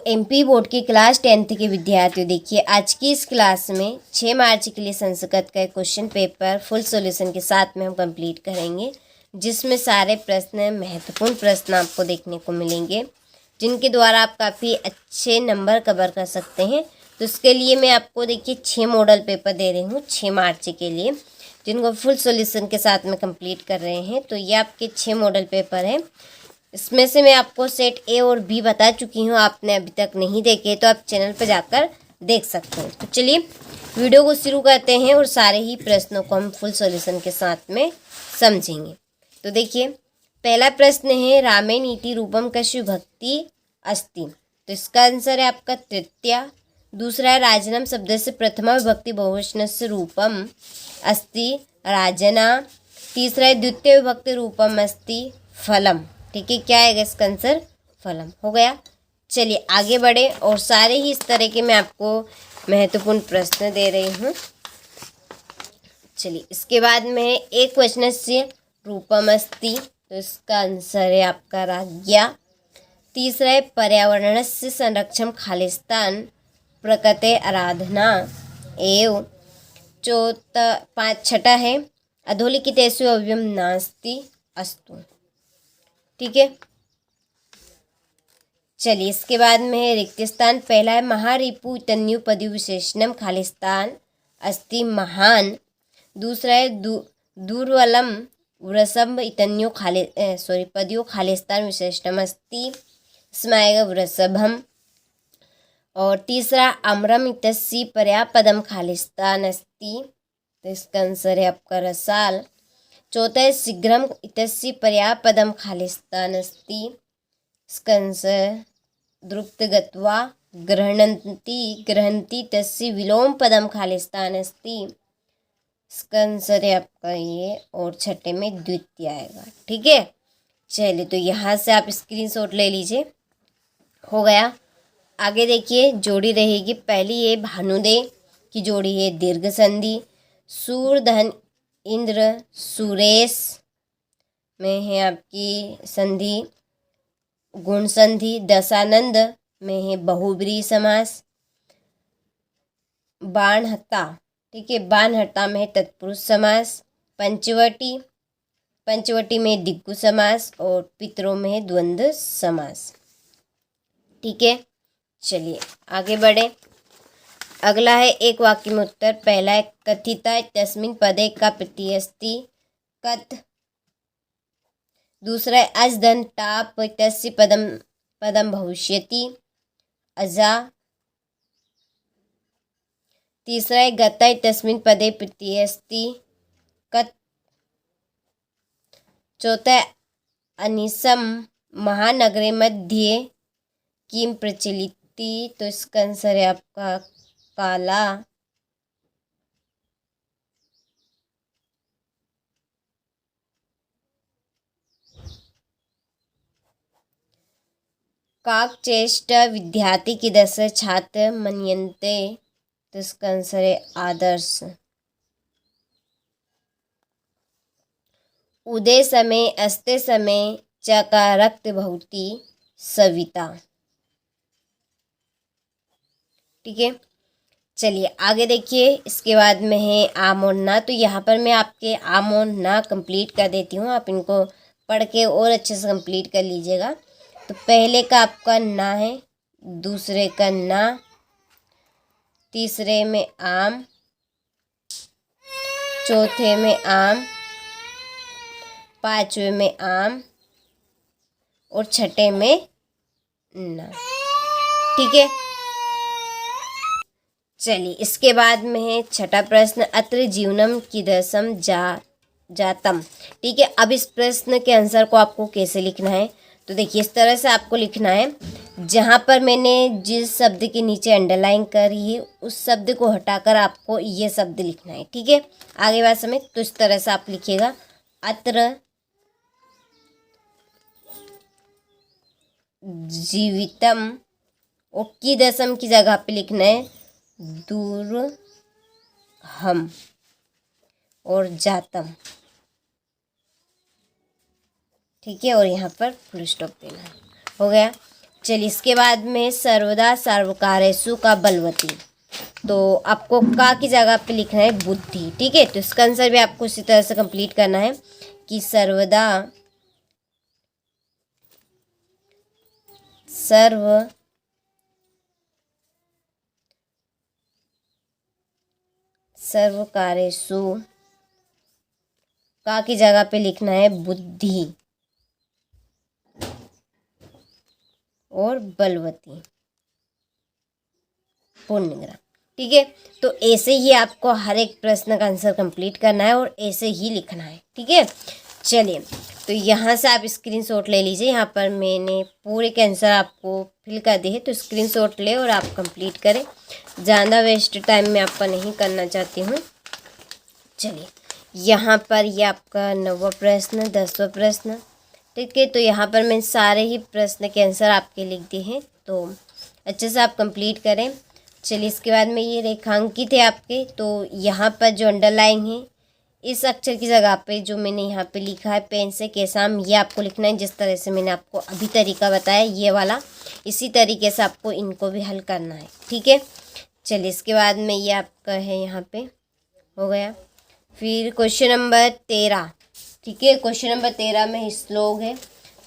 MP board की class 10th के विद्यार्थियों, देखिए आज की इस क्लास में 6 मार्च के लिए संस्कृत का एक क्वेश्चन पेपर फुल सॉल्यूशन के साथ में हम कंप्लीट करेंगे, जिसमें सारे प्रश्न महत्वपूर्ण प्रश्न आपको देखने को मिलेंगे, जिनके द्वारा आप काफ़ी अच्छे नंबर कवर कर सकते हैं। तो इसके लिए मैं आपको देखिए 6 मॉडल पेपर दे रही हूँ 6 मार्च के लिए, जिनको फुल सॉल्यूशन के साथ में कंप्लीट कर रहे हैं। तो ये आपके 6 मॉडल पेपर हैं। इसमें से मैं आपको सेट ए और बी बता चुकी हूँ, आपने अभी तक नहीं देखे तो आप चैनल पर जाकर देख सकते हैं। तो चलिए वीडियो को शुरू करते हैं और सारे ही प्रश्नों को हम फुल सॉल्यूशन के साथ में समझेंगे। तो देखिए पहला प्रश्न है, रामे नीति रूपम कशु भक्ति अस्ति। तो इसका आंसर है आपका तृतीया। दूसरा है, राजनम शब्द से प्रथमा विभक्ति बहुवचनस्य रूपम अस्ति राजना। तीसरा है, द्वितीय विभक्ति रूपम अस्ति फलम। ठीक है, क्या है इसका आंसर? फलम हो गया। चलिए आगे बढ़े और सारे ही इस तरह के मैं आपको महत्वपूर्ण प्रश्न दे रही हूँ। चलिए इसके बाद में एक क्वेश्चन से रूपम अस्ति, तो इसका आंसर है आपका राज्ञा। तीसरा है, पर्यावरण से संरक्षण खालिस्तान प्रकृति आराधना एव। छठा है, अधोलिखितेषु अव्ययम नास्ति अस्तु। ठीक है, चलिए इसके बाद में है रिक्त स्थान। पहला है, महारिपु तन्यु पदि विशेषणम खालिस्तान अस्ति महान। दूसरा है, दूर्वलम वृषभ इतन्यो पदियो खालिस्तान विशेषणम अस्ति, इसमें आएगा वृषभम। और तीसरा, अमरम इतस्सी पर्यापदम खालिस्तान अस्ति, तो इसका आंसर है आपका रसाल। चौथा है, शीघ्रम इतस्सी पर्यापदम खालिस्तान अस्ति, इसका आंसर द्रुप्त गत्वा गृह्णन्ति तस्य विलोम पदम खालिस्तान अस्ति, इसका आंसर है आपका ये। और छठे में द्वितीय आएगा। ठीक है, चलिए तो यहाँ से आप स्क्रीनशॉट ले लीजिए। हो गया। आगे देखिए जोड़ी रहेगी। पहली है भानुदे की जोड़ी है दीर्घ संधि। सूरधन इंद्र सुरेश में है आपकी संधि गुण संधि। दशानंद में है बहुब्रीहि समास। बाणहट्टा, ठीक है, बाणहट्टा में है तत्पुरुष समास। पंचवटी में दिग्गु समास। और पितरों में है द्वंद्व समास। ठीक है, चलिए आगे बढ़े। अगला है एक वाक्य में उत्तर। पहला है, कथिता तस्मिन् पदे का प्रत्यय अस्ति कथ। दूसरा है, अजधन टाप तस्य पदम भविष्यति अजा। तीसरा है, गता तस्मिन् पदे प्रत्यय अस्ति कथ। चौथा है, अनिशम महानगरे मध्ये किम प्रचलिति, तो इसका आंसर है आपका काला। काकचेष्ट विद्यार्थी की दश छात्र मन्यन्ते, तो इसका आंसर है आदर्श। उदय समय अस्ते समय चका रक्त भवति सविता। ठीक है, चलिए आगे देखिए। इसके बाद में है आम और ना। तो यहाँ पर मैं आपके आम और ना कंप्लीट कर देती हूँ, आप इनको पढ़ के और अच्छे से कंप्लीट कर लीजिएगा। तो पहले का आपका ना है, दूसरे का ना, तीसरे में आम, चौथे में आम, पांचवे में आम और छठे में ना। ठीक है, चलिए इसके बाद में है छठा प्रश्न, अत्र जीवनम कीदृशम जातम। ठीक है, अब इस प्रश्न के आंसर को आपको कैसे लिखना है? तो देखिए इस तरह से आपको लिखना है। जहाँ पर मैंने जिस शब्द के नीचे अंडरलाइन करी है उस शब्द को हटाकर आपको ये शब्द लिखना है। ठीक है, आगे बात समझ। तो इस तरह से आप लिखिएगा, अत्र जीवितम, और कीदृशम की जगह पे लिखना है दूर हम और जातम। ठीक है, और यहाँ पर फुल स्टॉप देना है। हो गया। चलिए इसके बाद में सर्वदा सर्वकारेषु का बलवती, तो आपको का की जगह पे लिखना है बुद्धि। ठीक है, तो इसका आंसर भी आपको इसी तरह से कंप्लीट करना है कि सर्वदा सर्वकारेषु का की जगह पे लिखना है बुद्धि और बलवती पूर्णग्राम। ठीक है, तो ऐसे ही आपको हर एक प्रश्न का आंसर कंप्लीट करना है और ऐसे ही लिखना है। ठीक है, चलिए तो यहाँ से आप स्क्रीनशॉट ले लीजिए। यहाँ पर मैंने पूरे के आंसर आपको फिल कर दिए हैं, तो स्क्रीनशॉट ले और आप कंप्लीट करें। ज़्यादा वेस्ट टाइम में आपका नहीं करना चाहती हूँ। चलिए यहाँ पर ये आपका 9वां प्रश्न, 10वां प्रश्न। ठीक है, तो यहाँ पर मैं सारे ही प्रश्न के आंसर आपके लिख दिए हैं, तो अच्छे से आप कंप्लीट करें। चलिए इसके बाद में ये रेखांकित है आपके, तो यहाँ पर जो अंडरलाइन है इस अक्षर की जगह पे जो मैंने यहाँ पे लिखा है पेन से केसाम, ये आपको लिखना है जिस तरह से मैंने आपको अभी तरीका बताया ये वाला, इसी तरीके से आपको इनको भी हल करना है। ठीक है, चलिए इसके बाद में ये आपका है यहाँ पे हो गया। फिर क्वेश्चन नंबर 13। ठीक है, क्वेश्चन नंबर 13 में श्लोक है,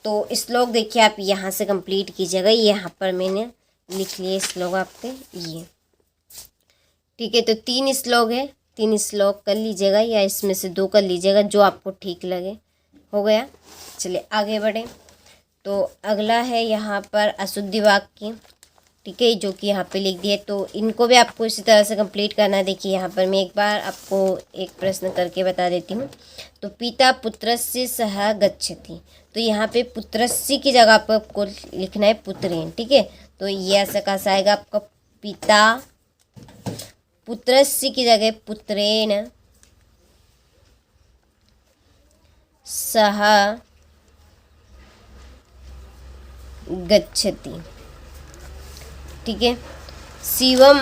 तो श्लोक देखिए आप यहाँ से कंप्लीट कीजिएगा। यहाँ पर मैंने लिख लिए श्लोक आपके ये। ठीक है, तो 3 श्लोक है, 3 श्लोक कर लीजिएगा या इसमें से 2 कर लीजिएगा जो आपको ठीक लगे। हो गया, चलिए आगे बढ़े। तो अगला है यहाँ पर अशुद्धि वाक्य। ठीक है, जो कि यहाँ पे लिख दिए, तो इनको भी आपको इसी तरह से कंप्लीट करना है। देखिए यहाँ पर मैं एक बार आपको एक प्रश्न करके बता देती हूँ। तो पिता पुत्रस्य सह गच्छति, तो यहाँ पे पुत्रस्य की जगह पर आपको लिखना है पुत्रेण। ठीक है, तो ये ऐसा कैसा आएगा आपका, पिता पुत्रस्य की जगह पुत्रेण सह गच्छति। ठीक है, शिवम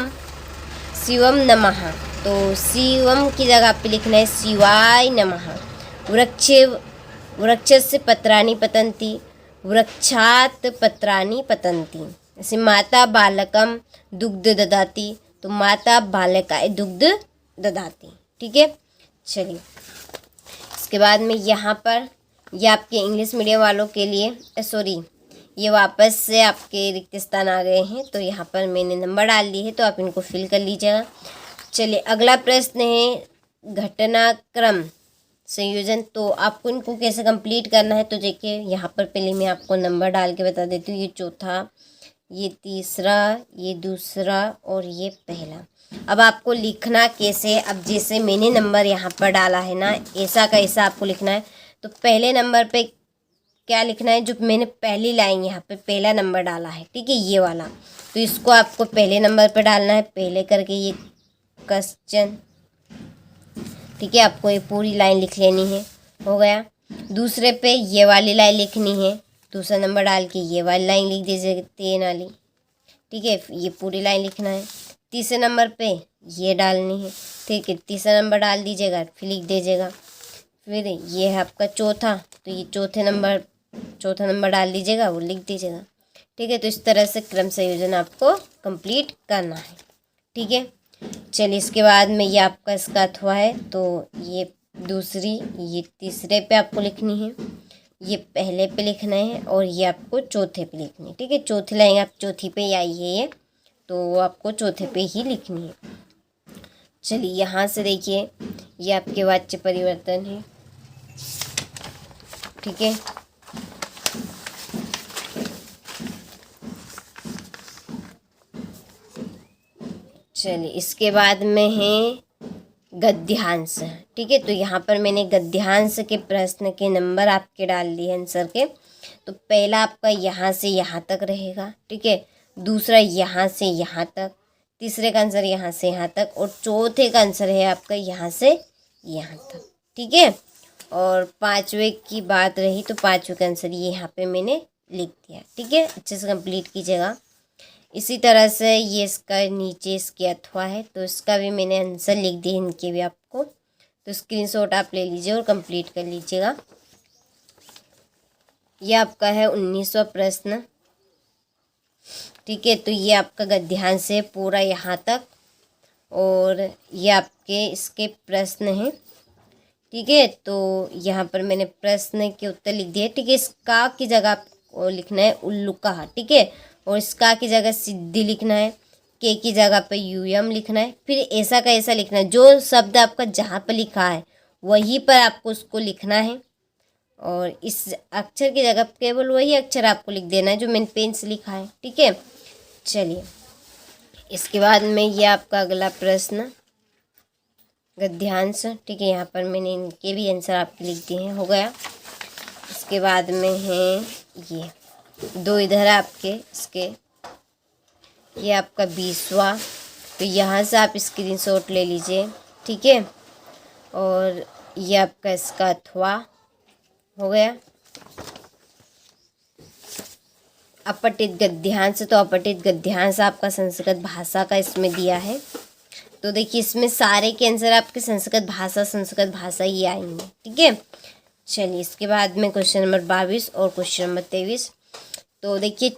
शिवम नमः, तो शिवम की जगह पे लिखना है शिवाय नमः। वृक्षस्य पत्राणि पतन्ति, वृक्षात् पत्राणि पतन्ति। जैसे माता बालकम दुग्ध ददाति, तो माता बालकाय दुग्ध ददाति। ठीक है, चलिए इसके बाद में यहाँ पर ये आपके इंग्लिश मीडियम वालों के लिए सॉरी ये वापस से आपके रिक्त स्थान आ गए हैं, तो यहाँ पर मैंने नंबर डाल दिए हैं, तो आप इनको फिल कर लीजिएगा। चलिए अगला प्रश्न है घटनाक्रम संयोजन, तो आपको इनको कैसे कंप्लीट करना है। तो देखिए यहाँ पर पहले मैं आपको नंबर डाल के बता देती हूँ। ये चौथा, ये तीसरा, ये दूसरा और ये पहला। अब आपको लिखना कैसे, अब जैसे मैंने नंबर यहाँ पर डाला है ना, ऐसा का ऐसा आपको लिखना है। तो पहले नंबर पे क्या लिखना है, जो मैंने पहली लाइन यहाँ पे पहला नंबर डाला है, ठीक है ये वाला, तो इसको आपको पहले नंबर पे डालना है, पहले करके ये क्वेश्चन। ठीक है, आपको ये पूरी लाइन लिख लेनी है। हो गया, दूसरे पे ये वाली लाइन लिखनी है, दूसरा नंबर डाल के ये वाली लाइन लिख दीजिएगा 3 वाली। ठीक है, ये पूरी लाइन लिखना है। तीसरे नंबर पे ये डालनी है। ठीक है, तीसरा नंबर डाल दीजिएगा, फिर लिख दीजिएगा। फिर ये है आपका चौथा, तो ये चौथा नंबर डाल दीजिएगा, वो लिख दीजिएगा। ठीक है, तो इस तरह से क्रम संयोजन आपको कंप्लीट करना है। ठीक है, चलिए इसके बाद में ये आपका इसका अथवा है, तो ये दूसरी, ये तीसरे पे आपको लिखनी है, ये पहले पे लिखना है और ये आपको चौथे पे लिखनी है। ठीक है, चौथी लाइन आप चौथी पे आई है ये, तो वो आपको चौथे पे ही लिखनी है। चलिए यहाँ से देखिए ये आपके वाच्य परिवर्तन है। ठीक है, चलिए इसके बाद में है गद्यांश। ठीक है, तो यहाँ पर मैंने गद्यांश के प्रश्न के नंबर आपके डाल दिए आंसर के। तो पहला आपका यहाँ से यहाँ तक रहेगा। ठीक है, दूसरा यहाँ से यहाँ तक, तीसरे का आंसर यहाँ से यहाँ तक और चौथे का आंसर है आपका यहाँ से यहाँ तक। ठीक है, और पांचवे की बात रही तो पांचवे का आंसर ये यहाँ पे मैंने लिख दिया। ठीक है, अच्छे से कंप्लीट कीजिएगा। इसी तरह से ये इसका नीचे इसके अथवा है, तो इसका भी मैंने आंसर लिख दिए इनके भी आपको, तो स्क्रीनशॉट आप ले लीजिए और कंप्लीट कर लीजिएगा। ये आपका है 19वां प्रश्न। ठीक है, तो ये आपका गद्यांश है पूरा यहाँ तक, और ये आपके इसके प्रश्न हैं। ठीक है, तो यहाँ पर मैंने प्रश्न के उत्तर लिख दिए। ठीक है, इसका की जगह आपको लिखना है उल्लुका। ठीक है, और इसका की जगह सिद्धि लिखना है, के की जगह पे यूयम लिखना है, फिर ऐसा का ऐसा लिखना है। जो शब्द आपका जहाँ पर लिखा है वहीं पर आपको उसको लिखना है, और इस अक्षर की जगह केवल वही अक्षर आपको लिख देना है जो मैंने पेन से लिखा है। ठीक है, चलिए इसके बाद में ये आपका अगला प्रश्न गद्यांश। ठीक है, यहाँ पर मैंने इनके भी आंसर आपके लिख दिए हैं, हो गया। इसके बाद में है ये दो इधर आपके इसके, ये आपका 20वां, तो यहाँ से आप स्क्रीनशॉट ले लीजिए। ठीक है, और ये आपका इसका अथवा हो गया। अपठित गद्यांश, तो अपठित गद्यांश आपका संस्कृत भाषा का इसमें दिया है। तो देखिए इसमें सारे के आंसर आपके संस्कृत भाषा ही आएंगे। ठीक है, चलिए इसके बाद में क्वेश्चन नंबर 22 और क्वेश्चन नंबर 23। तो देखिए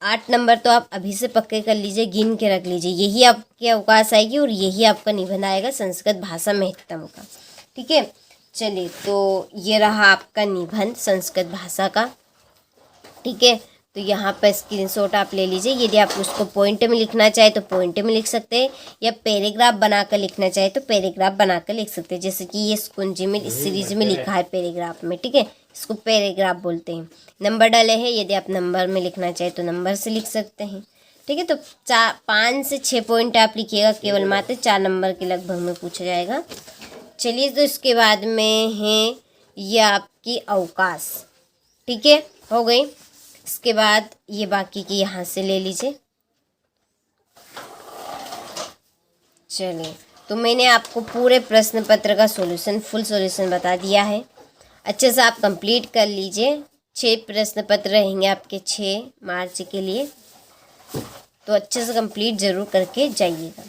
8 नंबर तो आप अभी से पक्के कर लीजिए, गिन के रख लीजिए। यही आपके अवकाश आएगी और यही आपका निबंध आएगा संस्कृत भाषा महत्तम का। ठीक है, चलिए तो ये रहा आपका निबंध संस्कृत भाषा का। ठीक है, तो यहाँ पर स्क्रीनशॉट आप ले लीजिए। यदि आप उसको पॉइंट में लिखना चाहे तो पॉइंट में लिख सकते हैं, या पैराग्राफ बनाकर लिखना चाहे तो पैराग्राफ बनाकर लिख सकते हैं। जैसे कि ये इस कुंजी में इस सीरीज में लिखा है पैराग्राफ में। ठीक है, इसको पैराग्राफ बोलते हैं। नंबर डाले हैं, यदि आप नंबर में लिखना चाहे तो नंबर से लिख सकते हैं। ठीक है, तो 5 से 6 पॉइंट आप लिखिएगा, केवल मात्र 4 नंबर के लगभग में पूछा जाएगा। चलिए, तो इसके बाद में है ये आपकी अवकाश। ठीक है, हो गई। इसके बाद ये बाकी की यहाँ से ले लीजिए। चलिए, तो मैंने आपको पूरे प्रश्न पत्र का सॉल्यूशन, फुल सॉल्यूशन बता दिया है। अच्छे से आप कंप्लीट कर लीजिए। 6 प्रश्न पत्र रहेंगे आपके 6 मार्च के लिए, तो अच्छे से कंप्लीट ज़रूर करके जाइएगा।